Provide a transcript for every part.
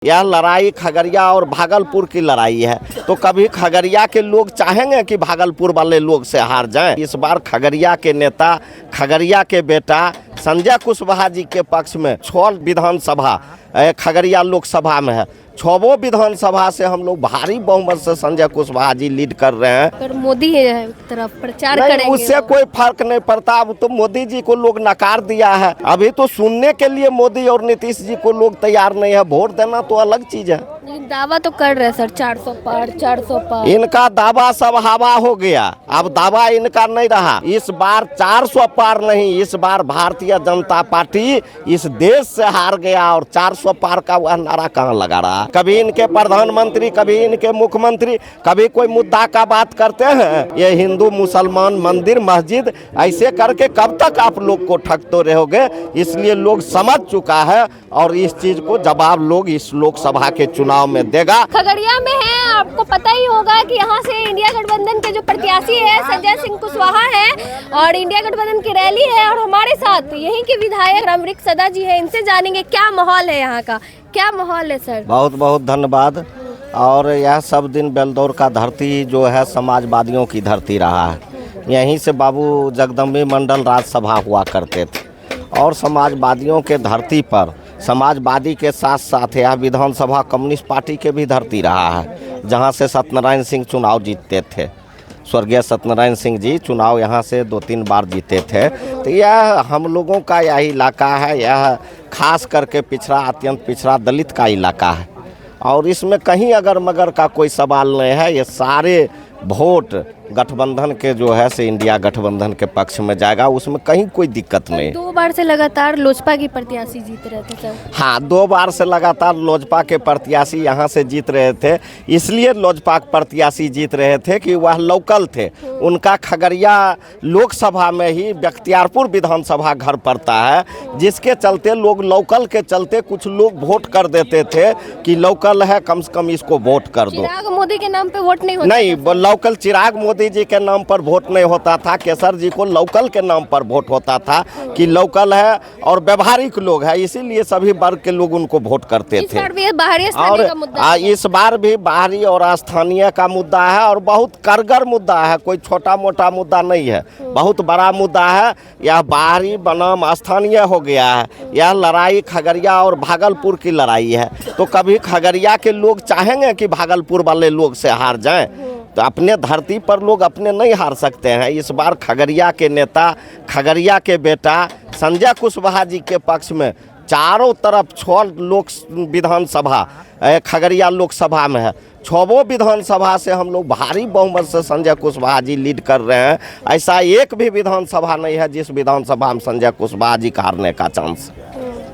यह लड़ाई खगड़िया और भागलपुर की लड़ाई है। तो कभी खगड़िया के लोग चाहेंगे कि भागलपुर वाले लोग से हार जाएं। इस बार खगड़िया के नेता, खगड़िया के बेटा संजय कुशवाहा जी के पक्ष में 6 विधानसभा खगड़िया लोकसभा में है। 6 विधानसभा से हम लोग भारी बहुमत से संजय कुशवाहा जी लीड कर रहे हैं। पर मोदी है तरफ प्रचार करेंगे, उससे कोई फर्क नहीं पड़ता। अब तो मोदी जी को लोग नकार दिया है। अभी तो सुनने के लिए मोदी और नीतीश जी को लोग तैयार नहीं है। वोट देना तो अलग चीज है। लेकिन दावा तो कर रहे सर 400 पार 400 पार। इनका दावा सब हवा हो गया। अब दावा इनका नहीं रहा। इस बार 400 पार नहीं, इस बार भारतीय जनता पार्टी इस देश से हार गया। और 400 पार का वह नारा कहाँ लगा रहा। कभी इनके प्रधानमंत्री, कभी इनके मुख्यमंत्री, कभी कोई मुद्दा का बात करते हैं। ये हिंदू मुसलमान मंदिर मस्जिद ऐसे करके कब तक आप लोग को ठगते रहोगे। इसलिए लोग समझ चुका है और इस चीज को जवाब लोग इस लोकसभा के चुनाव में देगा। खगड़िया में है, आपको पता ही होगा कि यहाँ से इंडिया गठबंधन के जो प्रत्याशी है संजय सिंह कुशवाहा है और इंडिया गठबंधन की रैली है। और हमारे साथ यहीं के विधायक अमृत सदा जी है, इनसे जानेंगे क्या माहौल है यहाँ का, क्या माहौल है सर। बहुत बहुत धन्यवाद। और यह सब दिन बेलदौर का धरती जो है समाजवादियों की धरती रहा है। यहीं से बाबू जगदम्बी मंडल राज्यसभा हुआ करते थे। और समाजवादियों के धरती पर समाजवादी के साथ साथ यह विधानसभा कम्युनिस्ट पार्टी के भी धरती रहा है, जहां से सत्यनारायण सिंह चुनाव जीतते थे। स्वर्गीय सत्यनारायण सिंह जी चुनाव यहां से 2-3 बार जीते थे। तो यह हम लोगों का यही इलाका है। यह खास करके पिछड़ा, अत्यंत पिछड़ा दलित का इलाका है। और इसमें कहीं अगर मगर का कोई सवाल नहीं है। ये सारे वोट गठबंधन के जो है से इंडिया गठबंधन के पक्ष में जाएगा, उसमें कहीं कोई दिक्कत नहीं। 2 बार से लगातार लोजपा की प्रत्याशी जीत रहे थे सर। हाँ, 2 बार से लगातार लोजपा के प्रत्याशी यहाँ से जीत रहे थे। इसलिए लोजपा के प्रत्याशी जीत रहे थे कि वह लोकल थे। उनका खगड़िया लोकसभा में ही बख्तियारपुर विधानसभा घर पड़ता है, जिसके चलते लोग लोकल के चलते कुछ लोग वोट कर देते थे कि लोकल है, कम से कम इसको वोट कर दो। चिराग मोदी के नाम पे वोट नहीं होता नहीं, लोकल चिराग मोदी जी के नाम पर वोट नहीं होता था। केसर जी को लोकल के नाम पर वोट होता था कि लोकल है और व्यवहारिक लोग है, इसीलिए सभी वर्ग के लोग उनको वोट करते थे। और इस बार भी बाहरी और स्थानीय का मुद्दा है और बहुत कारगर मुद्दा है। कोई छोटा मोटा मुद्दा नहीं है, बहुत बड़ा मुद्दा है। यह बाहरी बनाम स्थानीय हो गया है। यह लड़ाई खगड़िया और भागलपुर की लड़ाई है। तो कभी खगड़िया के लोग चाहेंगे कि भागलपुर वाले लोग से हार जाएं। तो अपने धरती पर लोग अपने नहीं हार सकते हैं। इस बार खगड़िया के नेता, खगड़िया के बेटा संजय कुशवाहा जी के पक्ष में चारों तरफ 6 विधानसभा खगड़िया लोकसभा में है। 6 विधानसभा से हम लोग भारी बहुमत से संजय कुशवाहा जी लीड कर रहे हैं। ऐसा एक भी विधानसभा नहीं है जिस विधानसभा में संजय कुशवाहा जी का हारने का चांस।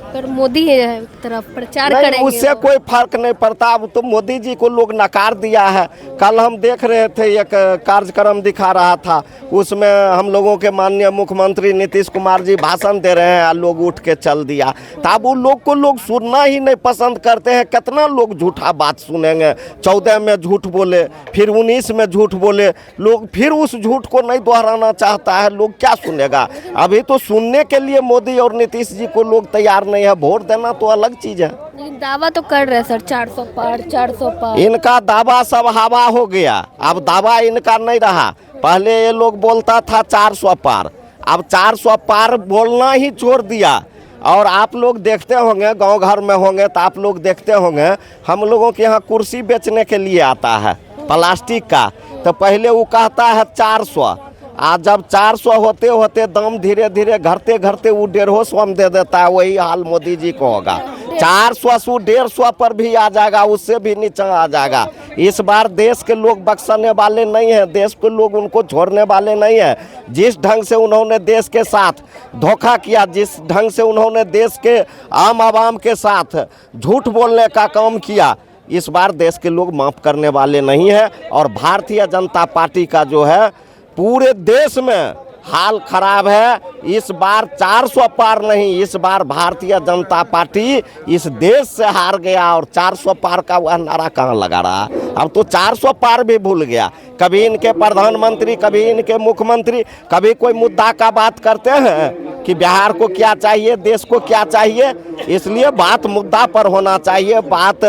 पर मोदी है तरफ प्रचार करेंगे, उससे कोई फर्क नहीं पड़ता। अब तो मोदी जी को लोग नकार दिया है। कल हम देख रहे थे, एक कार्यक्रम दिखा रहा था, उसमें हम लोगों के माननीय मुख्यमंत्री नीतीश कुमार जी भाषण दे रहे हैं, लोग उठ के चल दिया। तब वो लोग को लोग सुनना ही नहीं पसंद करते हैं। कितना लोग झूठा बात सुनेंगे। 14 में झूठ बोले, फिर 19 में झूठ बोले, लोग फिर उस झूठ को नहीं दोहराना चाहता है। लोग क्या सुनेगा। अभी तो सुनने के लिए मोदी और नीतीश जी को लोग तैयार नहीं है। वोट देना तो अलग चीज है। लेकिन दावा तो कर रहे सर 400 पार 400 पार। इनका दावा सब हवा हो गया। अब दावा इनका नहीं रहा। पहले ये लोग बोलता था 400 पार, अब 400 पार बोलना ही छोड़ दिया। और आप लोग देखते होंगे, गांव घर में होंगे तो आप लोग देखते होंगे, हम लोगों के यहाँ कुर्सी बेचने के लिए आता है प्लास्टिक का। तो पहले वो कहता है 400, आज जब 400 होते होते दाम धीरे धीरे घटते घटते वो 150 में दे देता है। वही हाल मोदी जी को होगा। 400 से 150 पर भी आ जाएगा, उससे भी नीचे आ जाएगा। इस बार देश के लोग बख्शने वाले नहीं हैं, देश के लोग उनको छोड़ने वाले नहीं हैं। जिस ढंग से उन्होंने देश के साथ धोखा किया, जिस ढंग से उन्होंने देश के आम आवाम के साथ झूठ बोलने का काम किया, इस बार देश के लोग माफ़ करने वाले नहीं हैं। और भारतीय जनता पार्टी का जो है पूरे देश में हाल खराब है। इस बार 400 पार नहीं, इस बार भारतीय जनता पार्टी इस देश से हार गया और 400 पार का वह नारा कहाँ लगा रहा। अब तो 400 पार भी भूल गया। कभी इनके प्रधानमंत्री, कभी इनके मुख्यमंत्री, कभी कोई मुद्दा का बात करते हैं कि बिहार को क्या चाहिए, देश को क्या चाहिए। इसलिए बात मुद्दा पर होना चाहिए। बात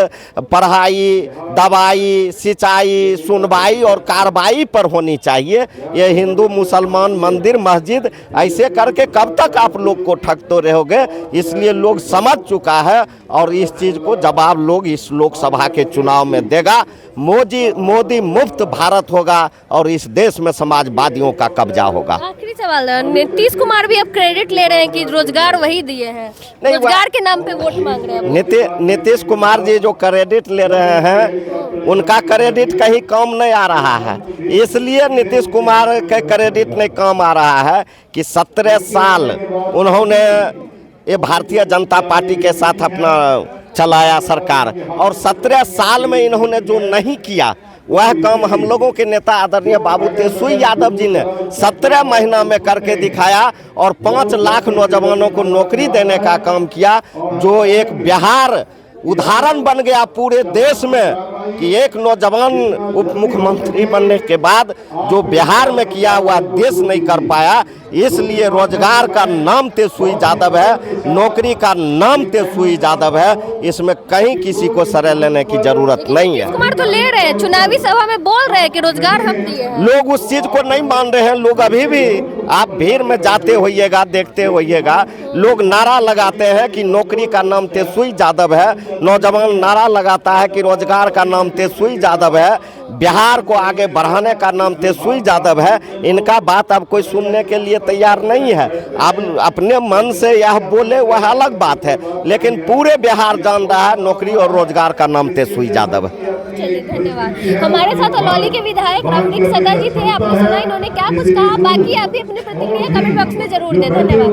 पढ़ाई, दवाई, सिंचाई, सुनवाई और कार्रवाई पर होनी चाहिए। ये हिंदू मुसलमान मंदिर मस्जिद ऐसे करके कब तक आप लोग को ठगते रहोगे। इसलिए लोग समझ चुका है और इस चीज़ को जवाब लोग इस लोकसभा के चुनाव में देगा। मोदी मुफ्त भारत होगा और इस देश में समाजवादियों का कब्जा होगा। आखिरी सवाल, नीतीश कुमार भी अब क्रेडिट ले रहे हैं कि रोजगार वही दिए हैं, रोजगार के नाम पे वोट मांग रहे हैं। नीतीश कुमार जी जो क्रेडिट ले रहे हैं उनका क्रेडिट कहीं कम नहीं आ रहा है। इसलिए नीतीश कुमार का क्रेडिट नहीं कम आ रहा है कि 17 साल उन्होंने ये भारतीय जनता पार्टी के साथ अपना चलाया सरकार, और 17 साल में इन्होंने जो नहीं किया वह काम हम लोगों के नेता आदरणीय बाबू तेजस्वी यादव जी ने 17 महीना में करके दिखाया और 5 लाख नौजवानों को नौकरी देने का काम किया, जो एक बिहार उदाहरण बन गया पूरे देश में कि एक नौजवान उप मुख्यमंत्री बनने के बाद जो बिहार में किया वह देश नहीं कर पाया। इसलिए रोजगार का नाम तेजस्वी यादव है, नौकरी का नाम तेजस्वी यादव है। इसमें कहीं किसी को सरे लेने की जरूरत नहीं है। कुमार तो ले रहे हैं, चुनावी सभा में बोल रहे हैं कि रोजगार हम दिए हैं। लोग उस चीज को नहीं मान रहे हैं। लोग अभी भी, आप भीड़ में जाते होइएगा, देखते होइएगा, लोग नारा लगाते हैं कि नौकरी का नाम तेजस्वी यादव है। नौजवान नारा लगाता है कि रोजगार का नाम तेजस्वी यादव है, बिहार को आगे बढ़ाने का नाम तेजस्वी यादव है। इनका बात अब कोई सुनने के लिए तैयार नहीं है। अब अपने मन से यह बोले वह अलग बात है, लेकिन पूरे बिहार जान रहा है नौकरी और रोजगार का नाम तेजस्वी यादव है। चलिए, धन्यवाद। हमारे साथ अलौली के विधायक रामवृक्ष सदा जी थे। आपने सुना इन्होंने क्या कुछ कहा। बाकी आप भी अपनी प्रतिक्रिया कमेंट बॉक्स में जरूर दें। धन्यवाद।